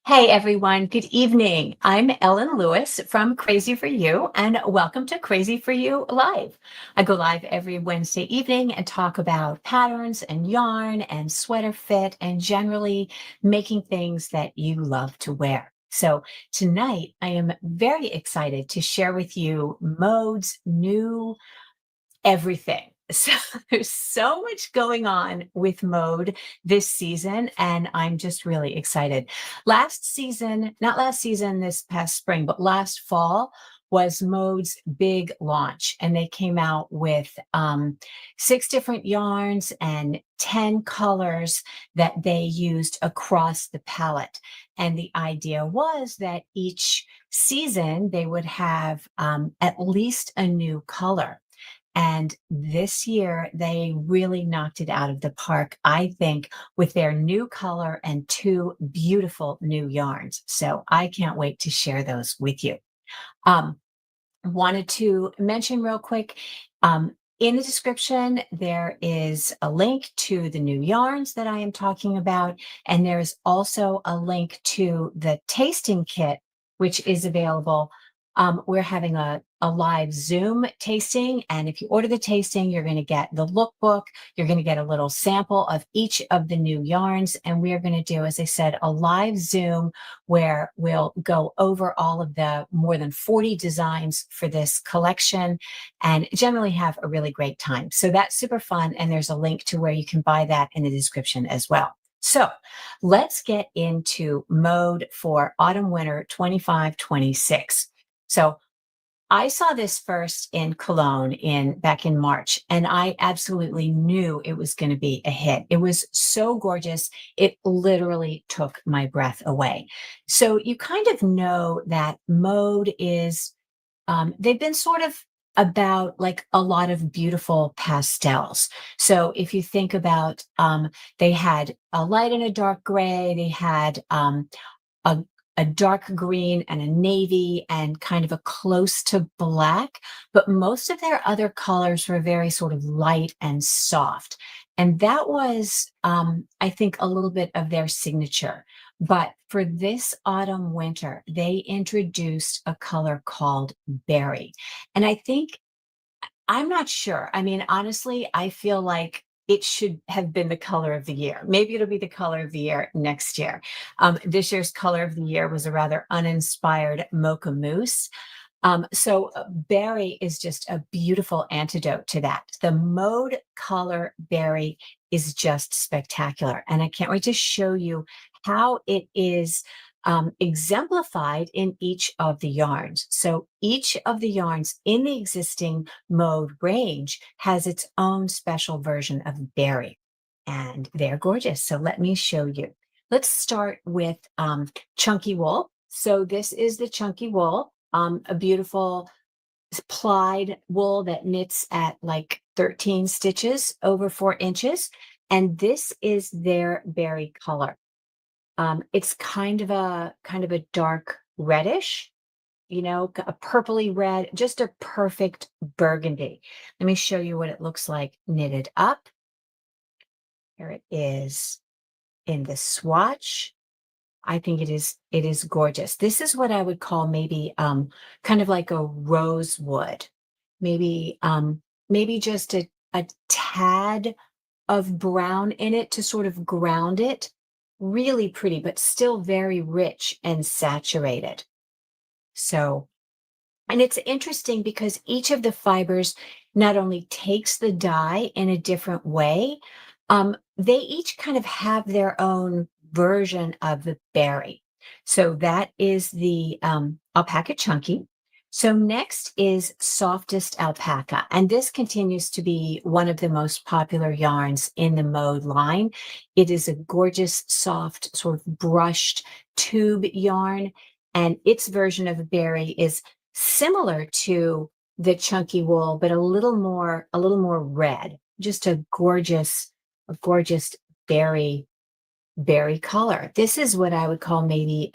Hey everyone, good evening. I'm Ellen Lewis from Crazy for You, and welcome to Crazy for You Live. I go live every Wednesday evening and talk about patterns and yarn and sweater fit and generally making things that you love to wear. So tonight I am very excited to share with you Mode's new everything. So there's so much going on with Mode this season, and I'm just really excited. Last season, not last season, this past spring, but last fall was Mode's big launch, and they came out with 6 different yarns and 10 colors that they used across the palette. And the idea was that each season they would have at least a new color. And this year, they really knocked it out of the park, I think, with their new color and 2 beautiful new yarns. So I can't wait to share those with you. Um, Wanted to mention real quick, in the description, there is a link to the new yarns that I am talking about, and there's also a link to the tasting kit, which is available. We're having a live Zoom tasting, and if you order the tasting, you're going to get the lookbook, you're going to get a little sample of each of the new yarns, and we are going to do, as I said, a live Zoom where we'll go over all of the more than 40 designs for this collection and generally have a really great time. So that's super fun. And there's a link to where you can buy that in the description as well. So let's get into Mode for autumn winter 25-26. So I saw this first in Cologne back in March, and I absolutely knew it was going to be a hit. It was so gorgeous. It literally took my breath away. So you kind of know that Mode is, they've been sort of about like a lot of beautiful pastels. So if you think about, they had a light and a dark gray, they had a a dark green and a navy and kind of a close to black, but most of their other colors were very sort of light and soft. And that was, I think, a little bit of their signature. But for this autumn winter, they introduced a color called berry. And I think I'm not sure. I mean, honestly, I feel like it should have been the color of the year. Maybe it'll be the color of the year next year. This year's color of the year was a rather uninspired mocha mousse. So berry is just a beautiful antidote to that. The Mode color berry is just spectacular. And I can't wait to show you how it is exemplified in each of the yarns. So each of the yarns in the existing Mode range has its own special version of berry. And they're gorgeous. So let me show you. Let's start with chunky wool. So this is the chunky wool, a beautiful plied wool that knits at like 13 stitches over 4 inches. And this is their berry color. It's kind of a dark reddish, a purpley red, just a perfect burgundy. Let me show you what it looks like knitted up. Here it is in the swatch. I think it is gorgeous. This is what I would call maybe kind of like a rosewood, maybe just a tad of brown in it to sort of ground it. Really pretty, but still very rich and saturated. So, and it's interesting because each of the fibers not only takes the dye in a different way, they each kind of have their own version of the berry. So that is the alpaca chunky. So next is softest alpaca, and this continues to be one of the most popular yarns in the Mode line. It is a gorgeous, soft, sort of brushed tube yarn, and its version of the berry is similar to the chunky wool, but a little more red. Just a gorgeous berry color. This is what I would call maybe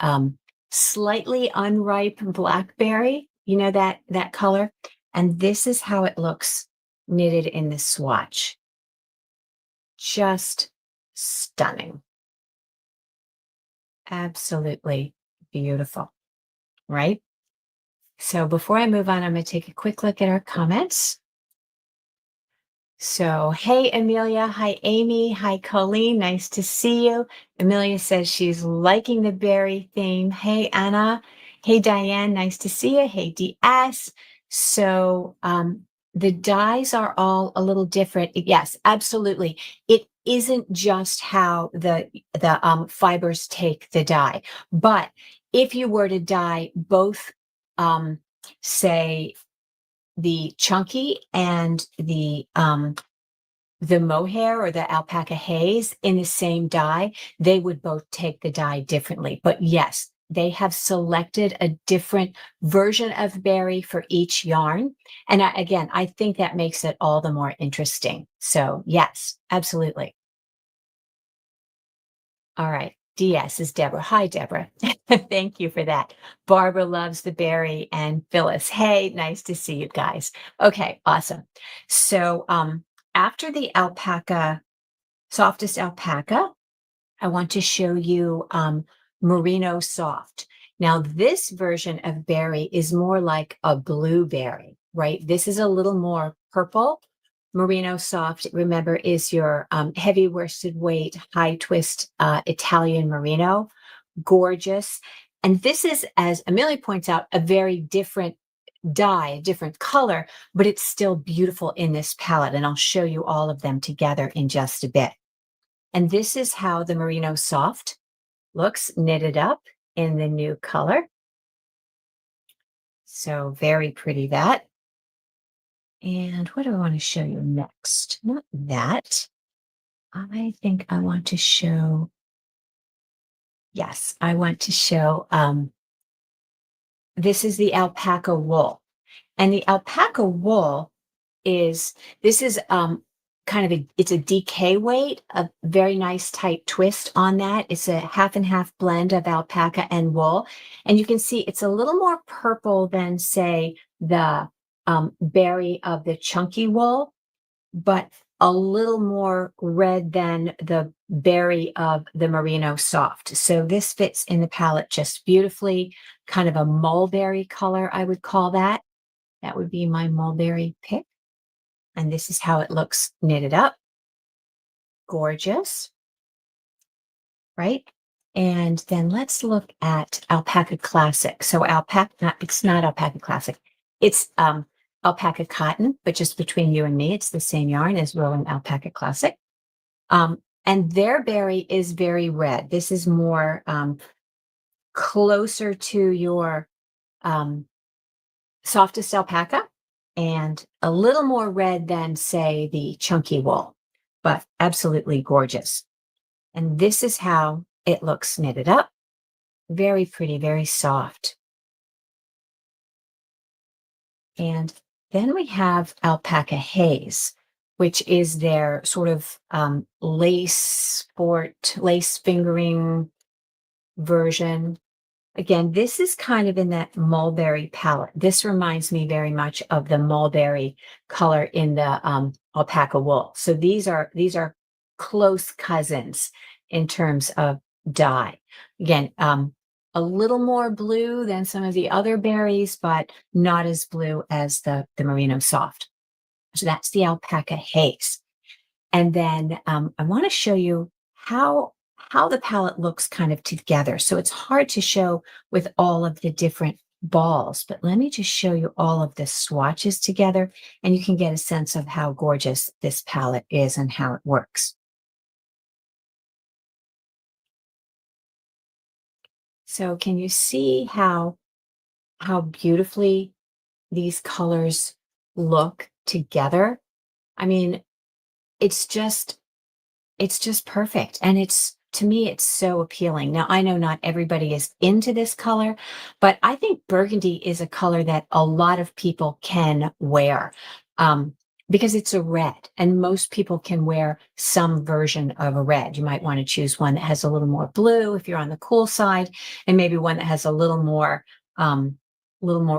slightly unripe blackberry, that color. And this is how it looks knitted in the swatch. Just stunning. Absolutely beautiful, right? So before I move on, I'm going to take a quick look at our comments. So, hey, Amelia. Hi, Amy. Hi, Colleen. Nice to see you. Amelia says she's liking the berry theme. Hey, Anna. Hey, Diane. Nice to see you. Hey, DS. So, the dyes are all a little different. Yes, absolutely. It isn't just how the fibers take the dye, but if you were to dye both, say, the chunky and the mohair or the alpaca haze in the same dye, they would both take the dye differently. But yes, they have selected a different version of berry for each yarn. And again, I think that makes it all the more interesting. So yes, absolutely. All right. DS is Deborah. Hi, Deborah. Thank you for that. Barbara loves the berry and Phyllis. Hey, nice to see you guys. Okay, awesome. So after the alpaca, softest alpaca, I want to show you Merino Soft. Now, this version of berry is more like a blueberry, right? This is a little more purple. Merino Soft, remember, is your heavy worsted weight, high twist Italian merino. Gorgeous. And this is, as Amelia points out, a very different dye, a different color, but it's still beautiful in this palette. And I'll show you all of them together in just a bit. And this is how the Merino Soft looks knitted up in the new color. So very pretty that. And what do I want to show you next? Not that. I think I want to show, yes, I want to show, this is the alpaca wool. And the alpaca wool is, this is kind of it's a DK weight, a very nice tight twist on that. It's a half and half blend of alpaca and wool. And you can see it's a little more purple than, say, the berry of the chunky wool, but a little more red than the berry of the Merino Soft. So this fits in the palette just beautifully, kind of a mulberry color, I would call that. That would be my mulberry pick. And this is how it looks knitted up. Gorgeous, right? And then let's look at Alpaca Classic. So alpaca, it's not Alpaca Classic. It's alpaca cotton, but just between you and me, it's the same yarn as Rowan Alpaca Classic. And their berry is very red. This is more closer to your softest alpaca and a little more red than, say, the chunky wool, but absolutely gorgeous. And this is how it looks knitted up. Very pretty, very soft. And then we have alpaca haze, which is their sort of lace fingering version. Again, this is kind of in that mulberry palette. This reminds me very much of the mulberry color in the alpaca wool. So these are close cousins in terms of dye. Again, a little more blue than some of the other berries, but not as blue as the Merino Soft. So that's the alpaca haze. And then I want to show you how the palette looks kind of together. So it's hard to show with all of the different balls, but let me just show you all of the swatches together and you can get a sense of how gorgeous this palette is and how it works. So can you see how beautifully these colors look together? I mean, it's just perfect. And to me, it's so appealing. Now, I know not everybody is into this color, but I think burgundy is a color that a lot of people can wear because it's a red and most people can wear some version of a red. You might want to choose one that has a little more blue if you're on the cool side, and maybe one that has a little more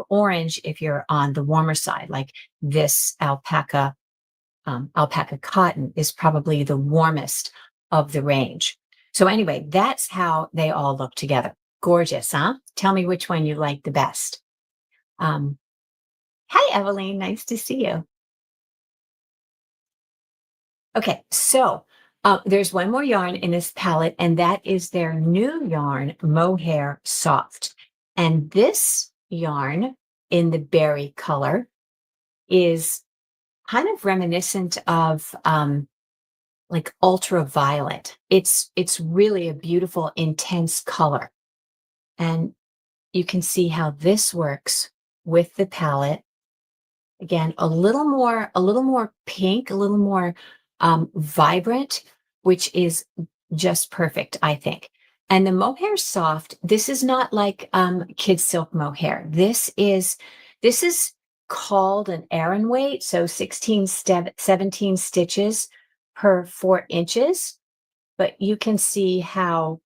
orange if you're on the warmer side, like this alpaca cotton is probably the warmest of the range. So anyway, that's how they all look together. Gorgeous, huh? Tell me which one you like the best. Um, Hi, Eveline. Nice to see you. Okay, so there's one more yarn in this palette, and that is their new yarn, Mohair Soft. And this yarn in the berry color is kind of reminiscent of like ultraviolet. It's really a beautiful, intense color. And you can see how this works with the palette. Again, a little more pink, a little more vibrant, which is just perfect, I think. And the mohair soft, this is not like kid silk mohair. This is called an Aran weight, so 17 stitches per 4 inches, but you can see how,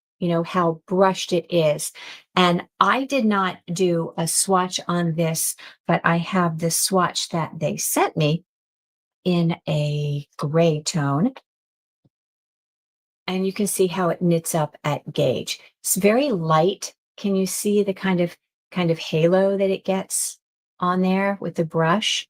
how brushed it is. And I did not do a swatch on this, but I have this swatch that they sent me in a gray tone. And you can see how it knits up at gauge. It's very light. Can you see the kind of halo that it gets on there with the brush?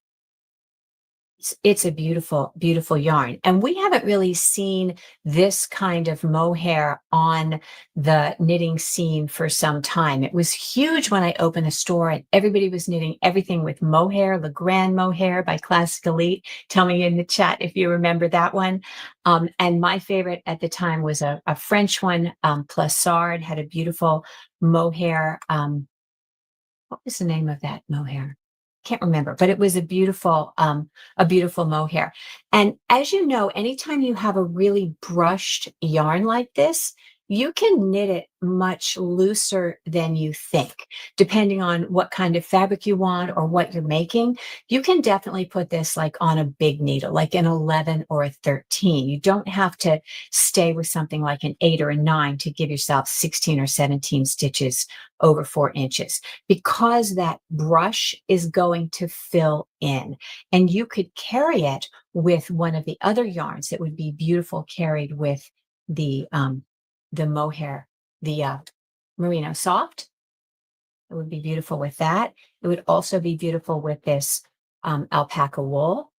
It's a beautiful, beautiful yarn. And we haven't really seen this kind of mohair on the knitting scene for some time. It was huge when I opened the store and everybody was knitting everything with mohair, Le Grand Mohair by Classic Elite. Tell me in the chat if you remember that one. And my favorite at the time was a French one, Plessard, had a beautiful mohair. What was the name of that mohair? Can't remember, but it was a beautiful mohair. And as you know, anytime you have a really brushed yarn like this, you can knit it much looser than you think, depending on what kind of fabric you want or what you're making. You can definitely put this like on a big needle, like an 11 or a 13. You don't have to stay with something like an 8 or a 9 to give yourself 16 or 17 stitches over 4 inches, because that brush is going to fill in. And you could carry it with one of the other yarns that would be beautiful carried with the mohair, the merino soft. It would be beautiful with that. It would also be beautiful with this alpaca wool.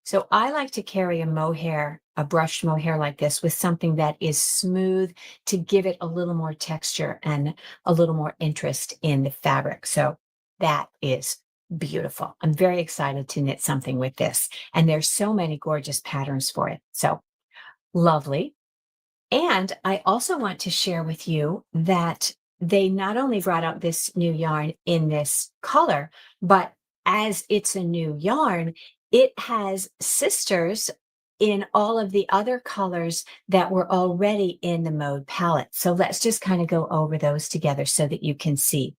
So I like to carry a mohair, a brushed mohair like this with something that is smooth to give it a little more texture and a little more interest in the fabric. So that is beautiful. I'm very excited to knit something with this. And there's so many gorgeous patterns for it. So lovely. And I also want to share with you that they not only brought out this new yarn in this color, but as it's a new yarn, it has sisters in all of the other colors that were already in the mode palette. So let's just kind of go over those together so that you can see.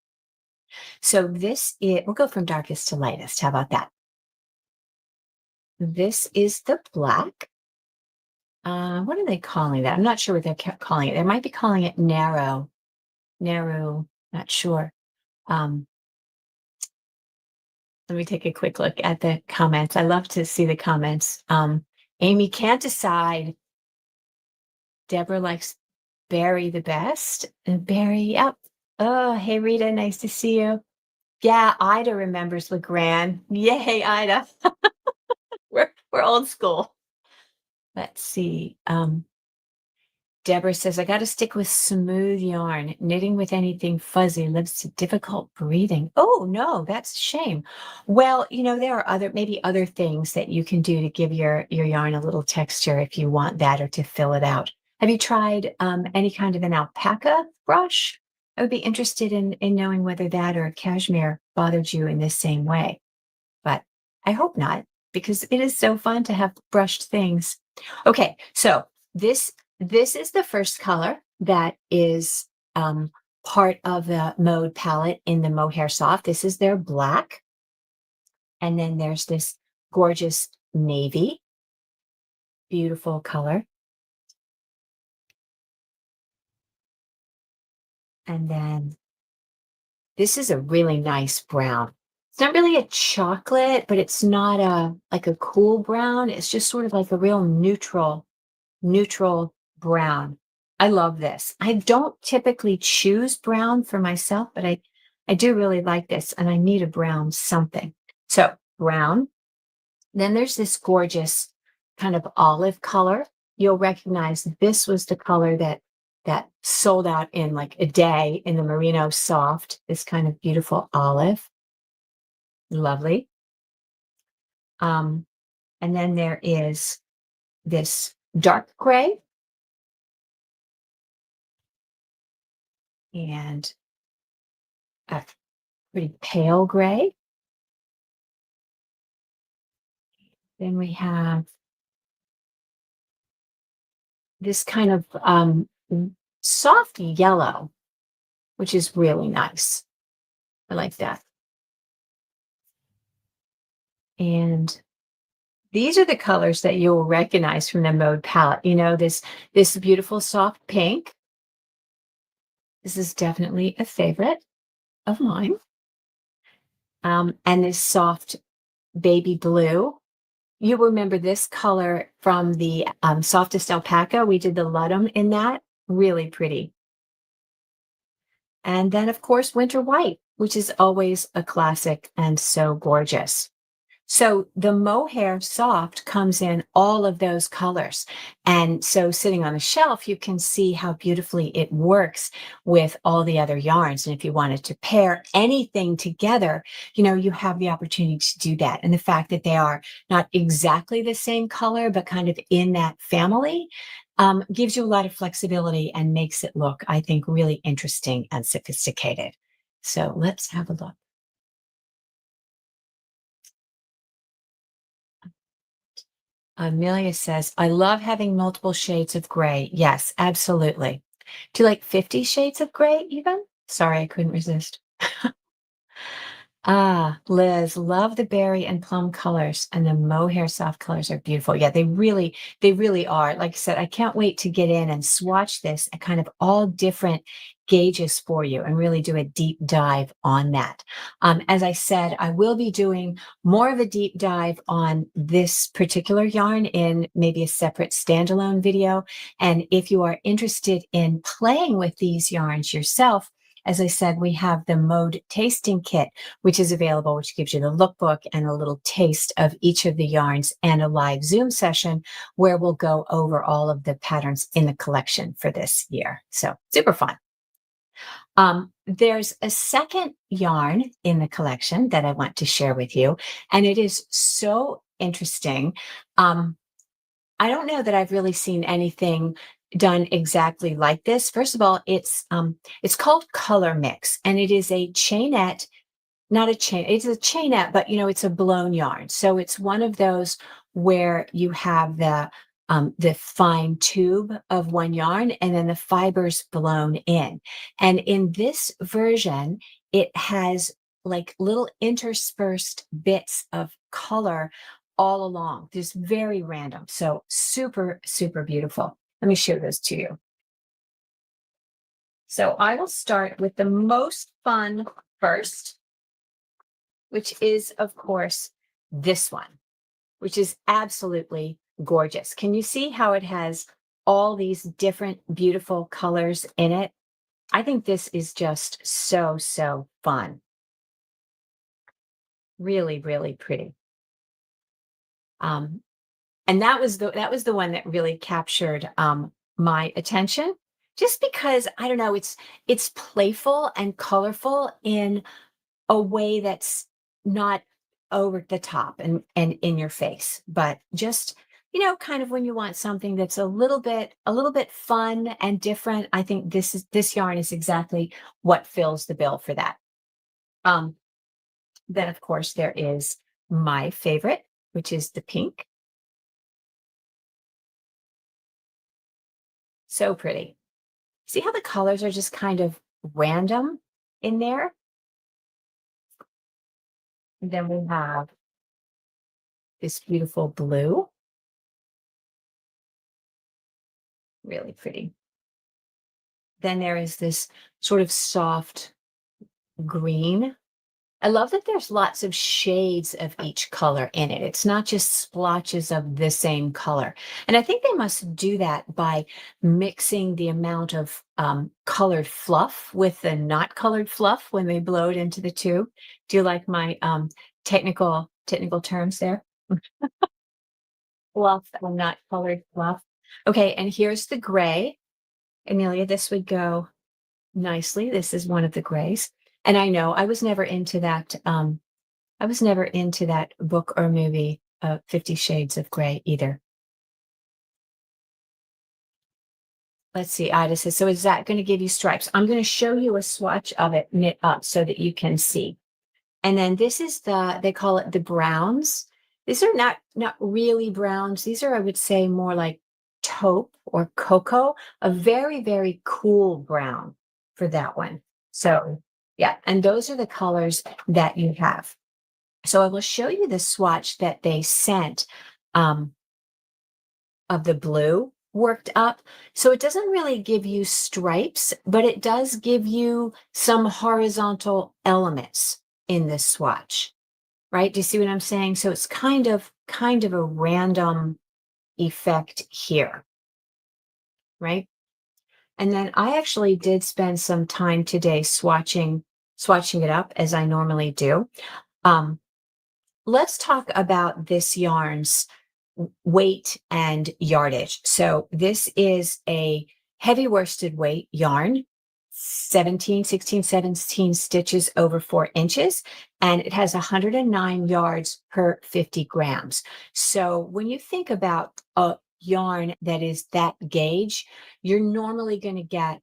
So we'll go from darkest to lightest. How about that? This is the black. What are they calling that? I'm not sure what they're calling it. They might be calling it narrow, not sure. Um, Let me take a quick look at the comments. I love to see the comments. Amy can't decide. Deborah likes Barry the best. And Barry, yep. Oh, hey, Rita, nice to see you. Yeah, Ida remembers LeGrand. Yay, Ida. We're old school. Let's see. Deborah says, I got to stick with smooth yarn. Knitting with anything fuzzy leads to difficult breathing. Oh, no, that's a shame. Well, there are maybe other things that you can do to give your yarn a little texture if you want that, or to fill it out. Have you tried any kind of an alpaca brush? I would be interested in knowing whether that or cashmere bothered you in the same way. But I hope not, because it is so fun to have brushed things. Okay, so this is the first color that is part of the mode palette in the Mohair Soft. This is their black. And then there's this gorgeous navy, beautiful color. And then this is a really nice brown. It's not really a chocolate, but it's not like a cool brown. It's just sort of like a real neutral brown. I love this. I don't typically choose brown for myself, but I do really like this and I need a brown something. So brown. Then there's this gorgeous kind of olive color. You'll recognize this was the color that sold out in like a day in the Merino Soft, this kind of beautiful olive. Lovely. Um, and then there is this dark gray and a pretty pale gray. Then we have this kind of soft yellow, which is really nice. I like that. And these are the colors that you'll recognize from the Mode palette. You know, this beautiful soft pink. This is definitely a favorite of mine. And this soft baby blue. You remember this color from the softest alpaca. We did the Ludum in that. Really pretty. And then, of course, winter white, which is always a classic and so gorgeous. So the Mohair Soft comes in all of those colors. And so sitting on the shelf, you can see how beautifully it works with all the other yarns. And if you wanted to pair anything together, you know, you have the opportunity to do that. And the fact that they are not exactly the same color, but kind of in that family, gives you a lot of flexibility and makes it look, I think, really interesting and sophisticated. So let's have a look. Amelia says, I love having multiple shades of gray. Yes, absolutely. Do you like 50 shades of gray even? Sorry, I couldn't resist. Ah, Liz, love the berry and plum colors, and the mohair soft colors are beautiful. Yeah, they really are. Like I said, I can't wait to get in and swatch this at kind of all different gauges for you and really do a deep dive on that. As I said, I will be doing more of a deep dive on this particular yarn in maybe a separate standalone video. And if you are interested in playing with these yarns yourself, as I said, we have the Mode tasting kit, which is available, which gives you the lookbook and a little taste of each of the yarns and a live Zoom session where we'll go over all of the patterns in the collection for this year. So super fun. There's a second yarn in the collection that I want to share with you, and it is so interesting. I don't know that I've really seen anything done exactly like this. First of all, it's called Color Mix, and it is a chainette, not a chain, it's a chainette, but you know, it's a blown yarn. So it's one of those where you have the fine tube of one yarn and then the fibers blown in. And in this version, it has like little interspersed bits of color all along. Just very random. So super, super beautiful. Let me show those to you. So I will start with the most fun first, which is, of course, this one, which is absolutely gorgeous. Can you see how it has all these different beautiful colors in it? I think this is just so, so fun. Really, really pretty. Um, and that was the one that really captured my attention, just because I don't know, it's playful and colorful in a way that's not over the top and in your face, but just, you know, kind of when you want something that's a little bit fun and different. I think this yarn is exactly what fills the bill for that. Um, then of course there is my favorite, which is the pink. So pretty. See how the colors are just kind of random in there? And then we have this beautiful blue, really pretty. Then there is this sort of soft green. I love that there's lots of shades of each color in it. It's not just splotches of the same color. And I think they must do that by mixing the amount of colored fluff with the not colored fluff when they blow it into the tube. Do you like my technical terms there? Fluff and not colored fluff. Okay, and here's the gray. Amelia, this would go nicely. This is one of the grays. And I know I was never into that. I was never into that book or movie, 50 Shades of Grey either. Let's see, Ida says, so is that going to give you stripes? I'm going to show you a swatch of it knit up so that you can see. And then this is they call it the browns. These are not really browns. These are, I would say, more like taupe or cocoa, a very, very cool brown for that one. So yeah, and those are the colors that you have. So I will show you the swatch that they sent of the blue worked up. So it doesn't really give you stripes, but it does give you some horizontal elements in this swatch, right? Do you see what I'm saying? So it's kind of a random effect here, right? And then I actually did spend some time today swatching it up as I normally do. Let's talk about this yarn's weight and yardage. So this is a heavy worsted weight yarn, 16, 17 stitches over 4 inches, and it has 109 yards per 50 grams. So when you think about a yarn that is that gauge, you're normally going to get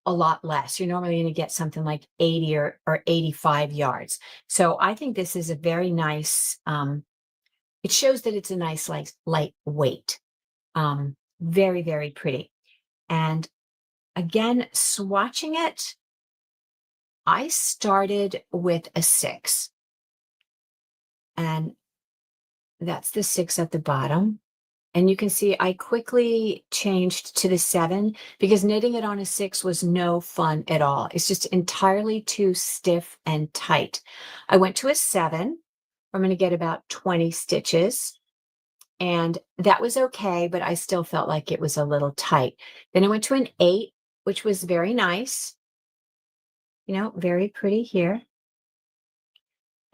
a lot less. You're normally going to get something like 80 or 85 yards. So I think this is a very nice, it shows that it's a nice lightweight. Very, very pretty. And again, swatching it, I started with a 6. And that's the 6 at the bottom. And you can see I quickly changed to the 7 because knitting it on a 6 was no fun at all. It's just entirely too stiff and tight. I went to a 7. I'm going to get about 20 stitches. And that was okay, but I still felt like it was a little tight. Then I went to an 8, which was very nice. You know, very pretty here.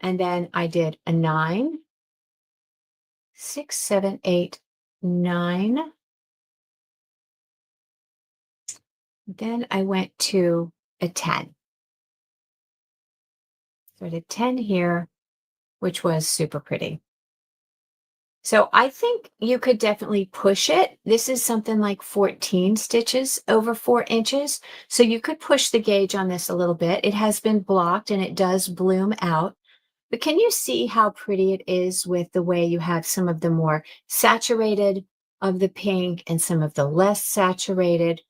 And then I did a 9, 6, 7, 8, 9. Then I went to a 10. So I did 10 here, which was super pretty. So I think you could definitely push it. This is something like 14 stitches over 4 inches. So you could push the gauge on this a little bit. It has been blocked and it does bloom out. But can you see how pretty it is with the way you have some of the more saturated of the pink and some of the less saturated?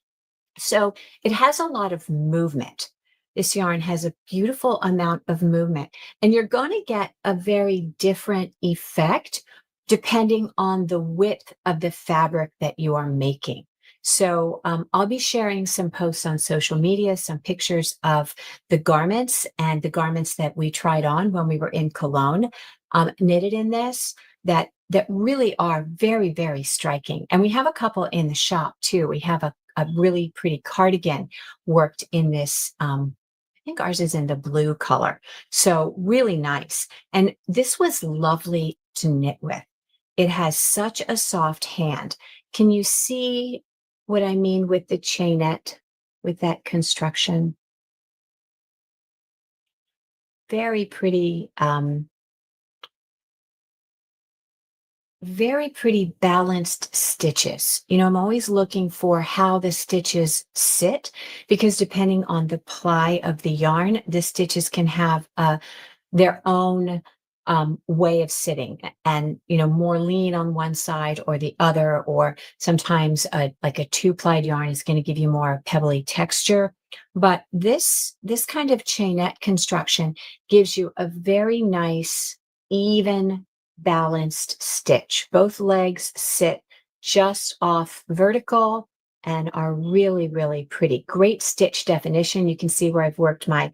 So it has a lot of movement. This yarn has a beautiful amount of movement, and you're going to get a very different effect depending on the width of the fabric that you are making. So I'll be sharing some posts on social media, some pictures of the garments and the garments that we tried on when we were in Cologne, knitted in this, that really are very, very striking. And we have a couple in the shop too. We have a really pretty cardigan worked in this. I think ours is in the blue color. So really nice. And this was lovely to knit with. It has such a soft hand. Can you see what I mean with the chainette, with that construction? Very pretty, very pretty balanced stitches. You know, I'm always looking for how the stitches sit because depending on the ply of the yarn, the stitches can have their own way of sitting and, you know, more lean on one side or the other, or sometimes like a 2-plied yarn is going to give you more pebbly texture. But this kind of chainette construction gives you a very nice, even balanced stitch. Both legs sit just off vertical and are really, really pretty. Great stitch definition. You can see where I've worked my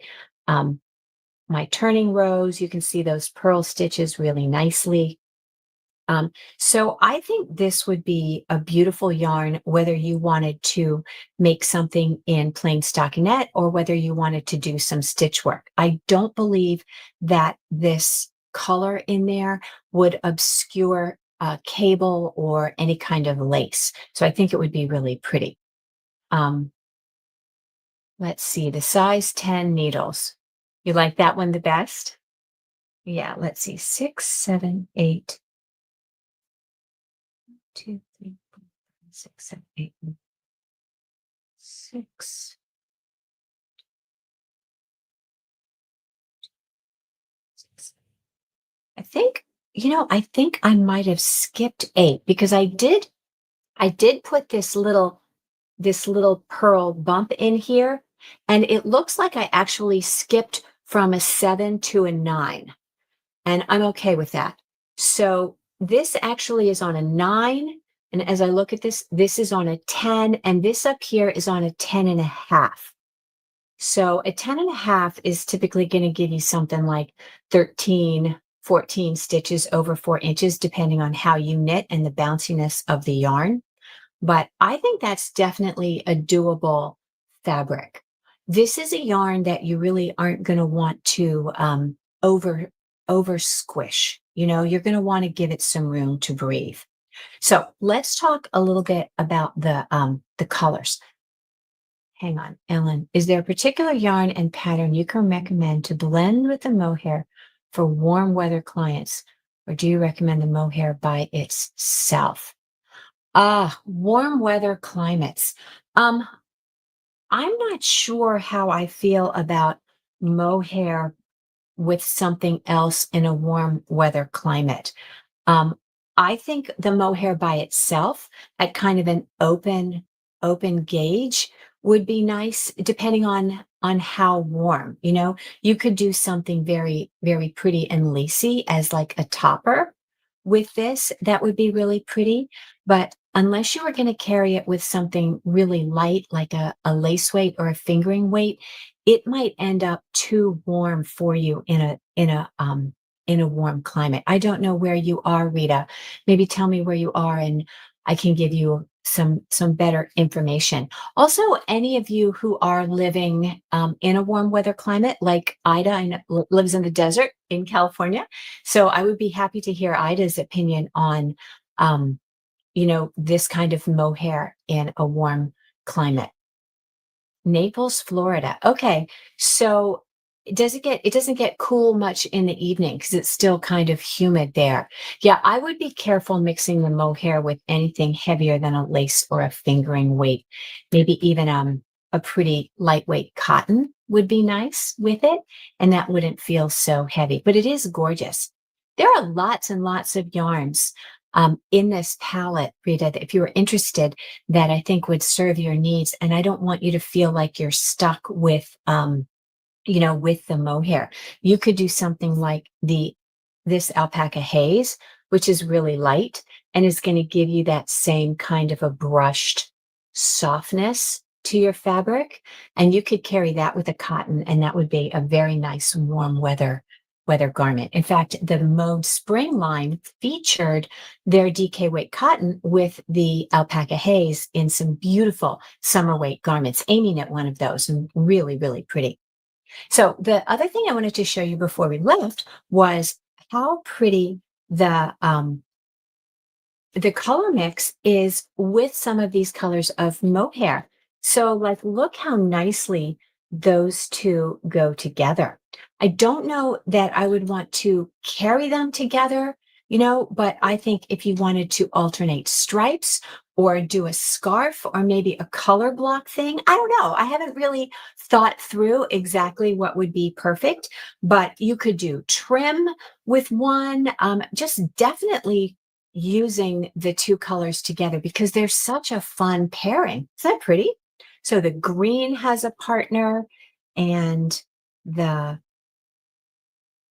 my turning rows. You can see those purl stitches really nicely. Um, so I think this would be a beautiful yarn, whether you wanted to make something in plain stockinette or whether you wanted to do some stitch work. I don't believe that this color in there would obscure cable or any kind of lace. So I think it would be really pretty. Um, let's see, the size 10 needles. You like that one the best? Yeah, let's see, 6, 7, 8, 2, 3, 4, 6, 7, 8, 6, 6. I think, I think I might have skipped 8 because I did put this little pearl bump in here, and it looks like I actually skipped from a 7 to a 9, and I'm okay with that. So this actually is on a 9, and as I look at this, this is on a 10, and this up here is on a 10 and a half. So a 10 and a half is typically going to give you something like 13, 14 stitches over 4 inches, depending on how you knit and the bounciness of the yarn. But I think that's definitely a doable fabric. This is a yarn that you really aren't going to want to over over squish. You're going to want to give it some room to breathe. So let's talk a little bit about the colors. Hang on, Ellen. Is there a particular yarn and pattern you can recommend to blend with the mohair for warm weather clients, or do you recommend the mohair by itself? Warm weather climates. Um, I'm not sure how I feel about mohair with something else in a warm weather climate. Um, I think the mohair by itself at kind of an open gauge would be nice, depending on how warm. You could do something very, very pretty and lacy as like a topper with this. That would be really pretty. But unless you were going to carry it with something really light, like a lace weight or a fingering weight, it might end up too warm for you in a warm climate. I don't know where you are, Rita. Maybe tell me where you are and I can give you some better information. Also, any of you who are living in a warm weather climate, like Ida, lives in the desert in California. So I would be happy to hear Ida's opinion on, this kind of mohair in a warm climate. Naples, Florida. Okay. So it doesn't get cool much in the evening because it's still kind of humid there. Yeah, I would be careful mixing the mohair with anything heavier than a lace or a fingering weight. Maybe even a pretty lightweight cotton would be nice with it, and that wouldn't feel so heavy. But it is gorgeous. There are lots and lots of yarns in this palette, Rita, that if you were interested, that I think would serve your needs. And I don't want you to feel like you're stuck with the mohair. You could do something like this alpaca haze, which is really light and is going to give you that same kind of a brushed softness to your fabric. And you could carry that with a cotton, and that would be a very nice warm weather garment. In fact, the Mode Spring line featured their DK weight cotton with the alpaca haze in some beautiful summer weight garments. Amy knit one of those and really, really pretty. So the other thing I wanted to show you before we left was how pretty the color mix is with some of these colors of mohair. So like, look how nicely those two go together. I don't know that I would want to carry them together, but I think if you wanted to alternate stripes or do a scarf or maybe a color block thing, I don't know. I haven't really thought through exactly what would be perfect, but you could do trim with one, just definitely using the two colors together because they're such a fun pairing. Is that pretty? So the green has a partner and the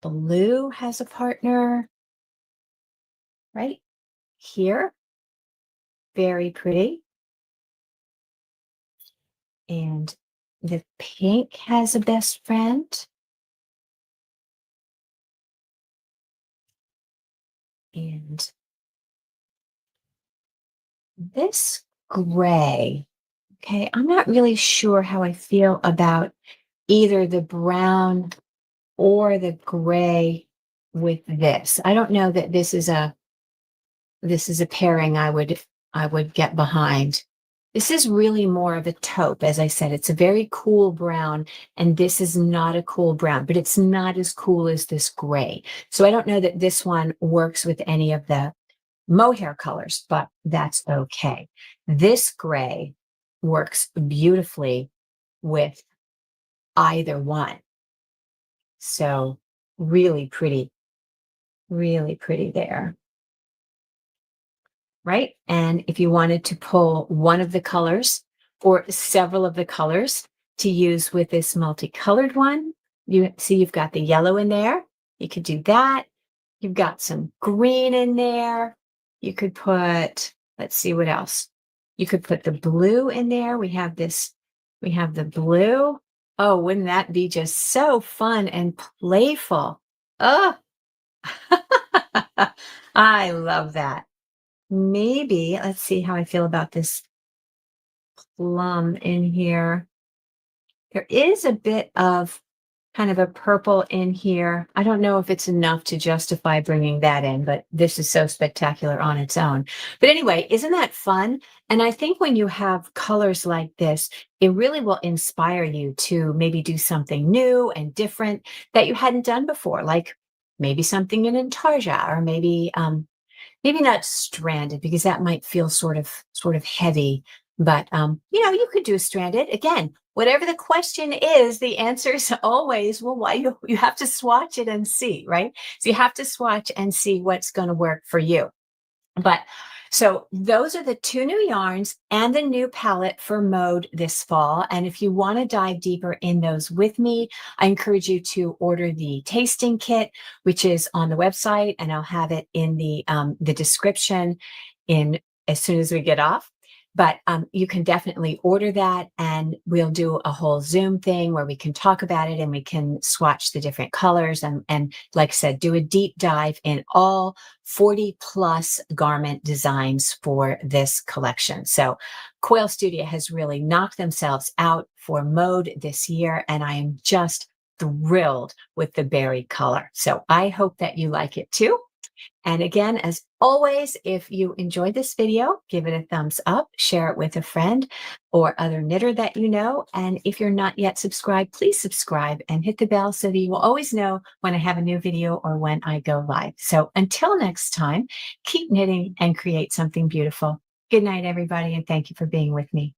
blue has a partner right here. Very pretty. And the pink has a best friend. And this gray, okay, I'm not really sure how I feel about either the brown or the gray with this. I don't know that this is a pairing I would get behind. This is really more of a taupe, as I said. It's a very cool brown, and this is not a cool brown, but it's not as cool as this gray. So I don't know that this one works with any of the mohair colors, but that's okay. This gray works beautifully with either one. So really pretty there, right? And if you wanted to pull one of the colors or several of the colors to use with this multicolored one, you see you've got the yellow in there. You could do that. You've got some green in there. You could put, let's see what else. You could put the blue in there. We have the blue. Oh, wouldn't that be just so fun and playful? Oh, I love that. Maybe, let's see how I feel about this plum in here. There is a bit of kind of a purple in here. I don't know if it's enough to justify bringing that in, but this is so spectacular on its own. But anyway, isn't that fun? And I think when you have colors like this, it really will inspire you to maybe do something new and different that you hadn't done before, like maybe something in intarsia, or maybe not stranded, because that might feel sort of heavy, but you could do stranded. Again, whatever the question is, the answer is always, well, why you have to swatch it and see, right? So you have to swatch and see what's going to work for you. But so those are the two new yarns and the new palette for Mode this fall. And if you want to dive deeper in those with me, I encourage you to order the tasting kit, which is on the website, and I'll have it in the description in as soon as we get off. But you can definitely order that, and we'll do a whole Zoom thing where we can talk about it and we can swatch the different colors and like I said, do a deep dive in all 40 plus garment designs for this collection. So Coil Studio has really knocked themselves out for Mode this year, and I am just thrilled with the berry color. So I hope that you like it too. And again, as always, if you enjoyed this video, give it a thumbs up, share it with a friend or other knitter that you know. And if you're not yet subscribed, please subscribe and hit the bell so that you will always know when I have a new video or when I go live. So until next time, keep knitting and create something beautiful. Good night, everybody, and thank you for being with me.